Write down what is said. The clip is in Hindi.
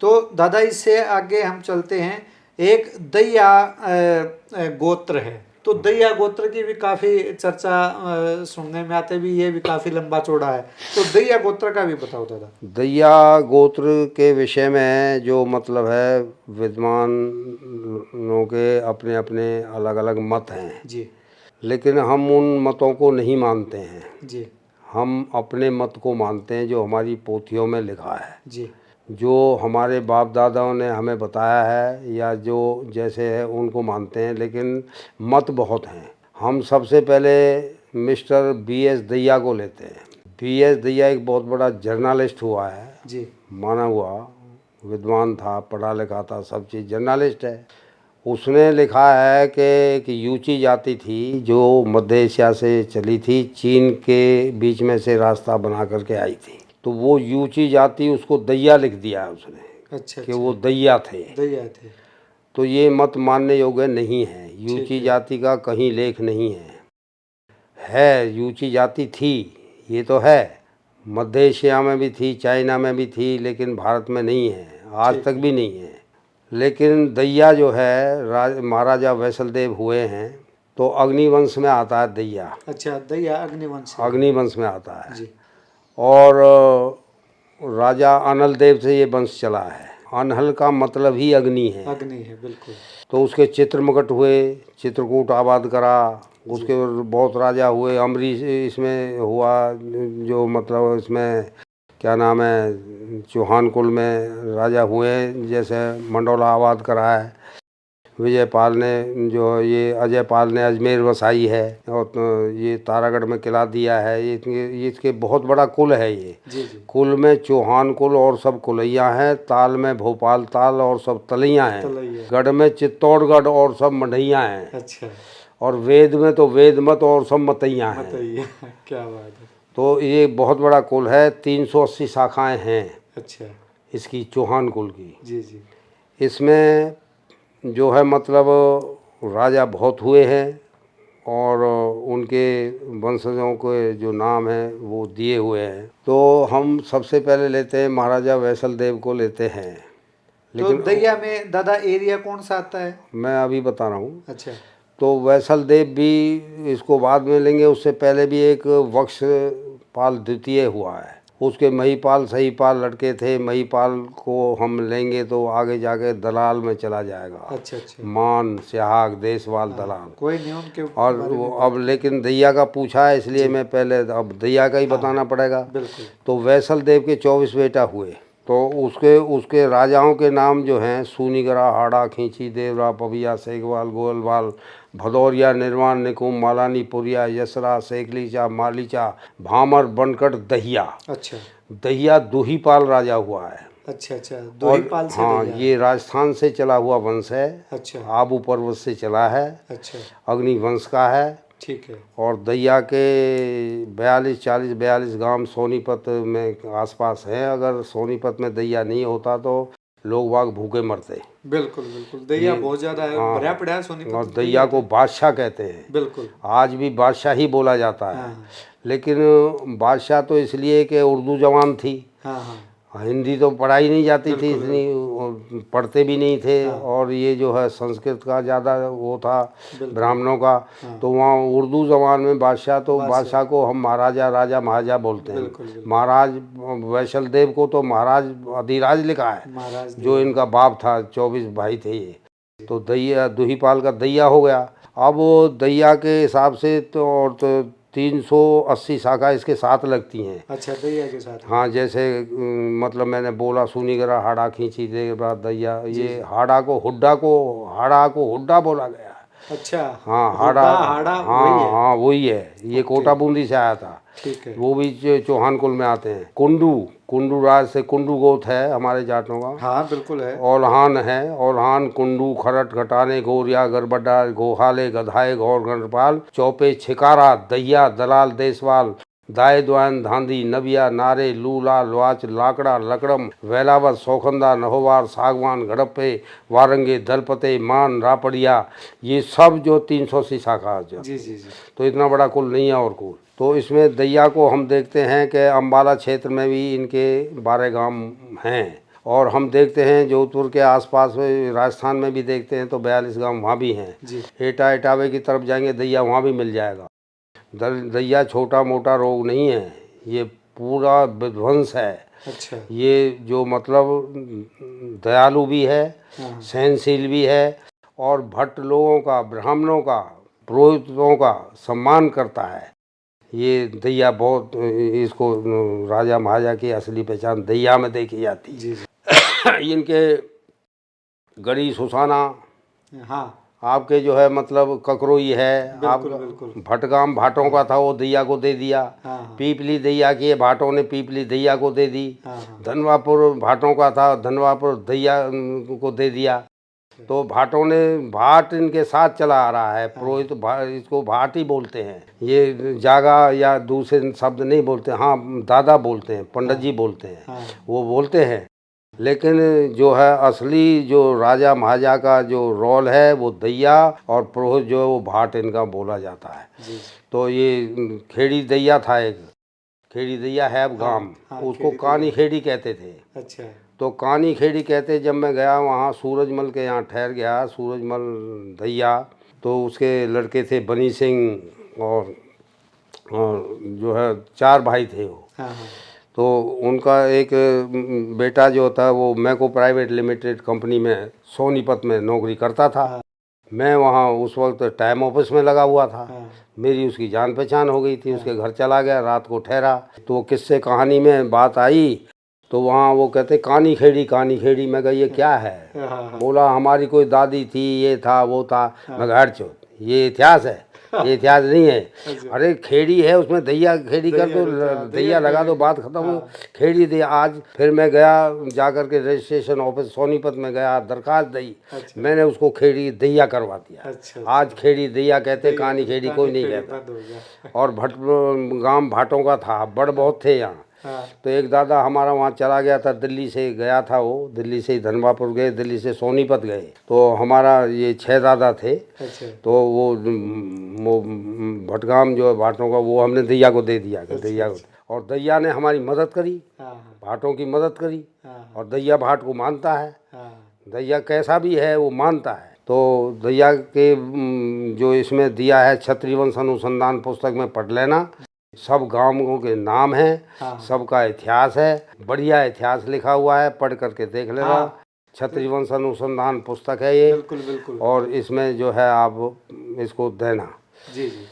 तो दादा इससे आगे हम चलते हैं। एक दैया गोत्र है, तो दैया गोत्र की भी काफी चर्चा सुनने में आते भी, ये भी काफी लंबा चौड़ा है, तो दैया गोत्र का भी बताओ दादा। दैया गोत्र के विषय में जो मतलब है, विद्वानों के अपने अपने अलग अलग मत हैं जी लेकिन हम उन मतों को नहीं मानते हैं। जी हम अपने मत को मानते हैं जो हमारी पोथियों में लिखा है, जी जो हमारे बाप दादाओं ने हमें बताया है या जो जैसे है उनको मानते हैं। लेकिन मत बहुत हैं। हम सबसे पहले मिस्टर B.S. दैया को लेते हैं। B.S. दैया एक बहुत बड़ा जर्नलिस्ट हुआ है, जी माना हुआ विद्वान था, पढ़ा लिखा था, सब चीज़, जर्नलिस्ट है। उसने लिखा है कि एक यूची जाति थी जो मध्य एशिया से चली थी, चीन के बीच में से रास्ता बना करके आई थी। तो वो यूची जाति, उसको दैया लिख दिया है उसने अच्छा कि अच्छा, वो दैया थे। दैया थे। तो ये मत मानने योग्य नहीं है। ठीक यूची है। जाति का कहीं लेख नहीं है यूची जाति थी, ये तो है, मध्य एशिया में भी थी, चाइना में भी थी, लेकिन भारत में नहीं है, आज ठीक तक है। भी नहीं है। लेकिन दैया जो है महाराजा वैसलदेव हुए हैं, तो अग्निवंश में आता है दैया। अच्छा, दैया अग्निवंश से है। अग्निवंश में आता है। जी और राजा अनल देव से ये वंश चला है। अनहल का मतलब ही अग्नि है। अग्नि है, बिल्कुल। तो उसके चित्रमुकुट हुए, चित्रकूट आबाद करा, जी उसके बहुत राजा हुए। अम्बरीश इसमें हुआ, जो मतलब इसमें क्या नाम है, चौहान कुल में राजा हुए, जैसे मंडोला आबाद करा है। विजयपाल ने, जो ये अजयपाल ने अजमेर वसाई है, और तो ये तारागढ़ में किला दिया है। ये इसके बहुत बड़ा कुल है ये। जी जी। कुल में चौहान कुल और सब कुलैया हैं, ताल में भोपाल ताल और सब तलैया हैं, तलैया। गढ़ में चित्तौड़गढ़ और सब मढ़ैया हैं, अच्छा, और वेद में तो वेद मत और सब मतैया हैं। मतैया। क्या बात है। तो ये बहुत बड़ा कुल है, 380 शाखाएं हैं अच्छा। इसकी, चौहान कुल की। जी जी। इसमें जो है मतलब राजा बहुत हुए हैं, और उनके वंशजों के जो नाम हैं वो दिए हुए हैं। तो हम सबसे पहले लेते हैं महाराजा वैसलदेव को लेते हैं। तो लेकिन दैया में दादा एरिया कौन सा आता है? मैं अभी बता रहा हूँ। अच्छा। तो वैसलदेव भी इसको बाद में लेंगे, उससे पहले भी एक वत्सपाल द्वितीय हुआ है। उसके महिपाल सहीपाल लड़के थे। महिपाल को हम लेंगे तो आगे जाके दलाल में चला जाएगा। अच्छा अच्छा। मान स्याग देशवाल हाँ, दलाल। कोई नहीं, उनके और बारे में अब बात करें। लेकिन दैया का पूछा है, इसलिए जी। मैं पहले अब दैया का ही हाँ, बताना पड़ेगा। बिल्कुल। तो वैसलदेव के 24 बेटा हुए। तो उसके उसके राजाओं के नाम जो हैं, सूनीगरा, हाड़ा, खींची, देवरा, पबिया, सेगवाल, गोलवाल, भदौरिया, निर्वाण, निकुम, मालानी, पुरिया, यसरा, सेकलीचा, मालीचा, भामर, बनकट, दहिया। अच्छा दहिया दूहीपाल राजा हुआ है। अच्छा। अच्छा, और दोहीपाल से हाँ, दैया है। ये राजस्थान से चला हुआ वंश है, अच्छा आबू पर्वत से चला है, अच्छा। अग्निवंश का है। ठीक है। और दैया के 42 गांव सोनीपत में आसपास हैं। अगर सोनीपत में दैया नहीं होता तो लोग बाग भूखे मरते। बिल्कुल बिल्कुल, दैया ये बहुत ज्यादा है, भरा हाँ, पड़ा है और सोनीपत दैया दैया को तो। बादशाह कहते हैं। बिल्कुल। आज भी बादशाह ही बोला जाता हाँ है। हाँ लेकिन बादशाह तो इसलिए कि उर्दू जवान थी, हाँ हाँ। हिंदी तो पढ़ाई नहीं जाती थी बिल्कुल इतनी, बिल्कुल। और पढ़ते भी नहीं थे। हाँ, और ये जो है संस्कृत का ज़्यादा वो था, बिल्कुल। ब्राह्मणों का। हाँ, तो वहाँ उर्दू ज़बान में बादशाह, तो बादशाह। बादशाह को हम महाराजा, राजा, महाराजा बोलते हैं। बिल्कुल बिल्कुल। महाराज वैसलदेव को तो महाराज अधिराज लिखा है, महाराज जो देव। इनका बाप था। 24 भाई थे ये। तो दैया दूहीपाल का दैया हो गया। अब वो दैया के हिसाब से तो 380 शाखा इसके साथ लगती हैं। अच्छा, दैया के साथ हाँ, में। जैसे मतलब मैंने बोला सूनीगरा, हाड़ा, खींची, देवरा, दैया। जी ये जी। हाड़ा को हुड्डा बोला गया है। अच्छा, हाँ, हाड़ा, हुड्डा हाड़ा वही हाँ है। हाँ वही है। ये ओके। कोटा बूंदी से आया था। ठीक है। वो भी चौहान कुल में आते हैं। कुंडू, कुंडू राज से, कुंडू गोत है हमारे जाटों का। हाँ, बिल्कुल है। ओल्हान है, ओल्हान, कुंडू, खरट, घटाने, गोरिया, गरबड्डा, गोहाले, गधाए, गौर, गणपाल, चौपे, छिकारा, दैया, दलाल, देसवाल, दाए, द्वान, धांधी, नबिया, नारे, लूला, लवाच, लाकड़ा, लकड़म, वेलावत, सौखंदा, नहोवार, सागवान, गड़प्पे, वारंगे, दलपते, मान, रापड़िया। ये सब जो 380 शाखा आ जी जाती जी है। जी। तो इतना बड़ा कुल नहीं है और कुल। तो इसमें दैया को हम देखते हैं कि अम्बाला क्षेत्र में भी इनके 12 गांव हैं, और हम देखते हैं जोधपुर के आसपास में, राजस्थान में भी देखते हैं तो 42 गांव वहाँ भी हैं जी। एटा इटावे की तरफ जाएंगे दैया वहाँ भी मिल जाएगा। दैया छोटा मोटा रोग नहीं है, ये पूरा विध्वंस है। अच्छा। ये जो मतलब दयालु भी है, हाँ। सहनशील भी है और भट्ट लोगों का, ब्राह्मणों का, पुरोहितों का सम्मान करता है। ये दैया बहुत, इसको राजा महाराजा की असली पहचान दैया में देखी जाती है। जी जी। इनके गढ़ी सुसाना, हाँ आपके जो है मतलब ककरोई है, बिल्कुल आप बिल्कुल। भटगाम भाटों का था, वो दैया को दे दिया। हाँ हाँ पीपली दैया की है, भाटों ने पीपली दैया को दे दी। हाँ हाँ। धनवापुर भाटों का था, धनवापुर दैया को दे दिया। तो भाटों ने, भाट इनके साथ चला आ रहा है। पुरोहित इसको भाट ही बोलते हैं, ये जागा या दूसरे शब्द नहीं बोलते। हाँ दादा बोलते हैं, पंडित जी बोलते हैं, हाँ वो बोलते हैं। लेकिन जो है असली जो राजा महाराजा का जो रोल है वो दैया और पुरोहित जो है वो भाट इनका बोला जाता है। जी। तो ये खेड़ी दैया था एक, खेड़ी दैया है अब गांव, हाँ, उसको खेड़ी कानी खेड़ी कहते थे। अच्छा। तो कानी खेड़ी कहते, जब मैं गया वहाँ सूरजमल के यहाँ ठहर गया, सूरजमल दैया, तो उसके लड़के थे बनी सिंह और जो है 4 भाई थे वो। हाँ हाँ तो उनका एक बेटा जो था वो मैको प्राइवेट लिमिटेड कंपनी में सोनीपत में नौकरी करता था। हाँ मैं वहाँ उस वक्त टाइम ऑफिस में लगा हुआ था। हाँ मेरी उसकी जान पहचान हो गई थी, उसके घर चला गया, रात को ठहरा। तो वो किस्से कहानी में बात आई तो वहाँ वो कहते कानी खेड़ी कानी खेड़ी। मैं कहा ये क्या है? हाँ बोला हमारी कोई दादी थी, ये था वो था। मैं कहा हट चो, ये इतिहास है, ये इतिहास नहीं है। अच्छा। अरे खेड़ी है, उसमें दैया खेड़ी कर दो, दैया लगा दो, बात खत्म हो। खेड़ी दैया। आज फिर मैं गया जाकर के रजिस्ट्रेशन ऑफिस सोनीपत में गया, दरखास्त दी, अच्छा। मैंने उसको खेड़ी दैया करवा दिया। अच्छा। आज खेड़ी दैया कहते, कानी खेड़ी कोई नहीं कहता। बंद हो गया। और गांव भाटों का था, बड़ बहुत थे यहाँ। हाँ तो एक दादा हमारा वहाँ चला गया था, दिल्ली से गया था वो, दिल्ली से धनवापुर गए, दिल्ली से सोनीपत गए। तो हमारा ये 6 दादा थे। अच्छा। तो वो भटगाम जो है भाटों का, वो हमने दैया को दे दिया कि दैया को। और दैया ने हमारी मदद करी, हाँ हाँ भाटों की मदद करी। हाँ और दैया भाट को मानता है, हाँ दैया कैसा भी है वो मानता है। तो दैया के जो इसमें दिया है क्षत्रिय वंश अनुसंधान पुस्तक में पढ़ लेना, सब गांवों के नाम हैं, हाँ। सबका इतिहास है, बढ़िया इतिहास लिखा हुआ है, पढ़ करके देख लेना। हाँ। क्षत्रिय वंश अनुसंधान पुस्तक है ये। बिल्कुल बिल्कुल। और इसमें जो है आप इसको देना। जी जी।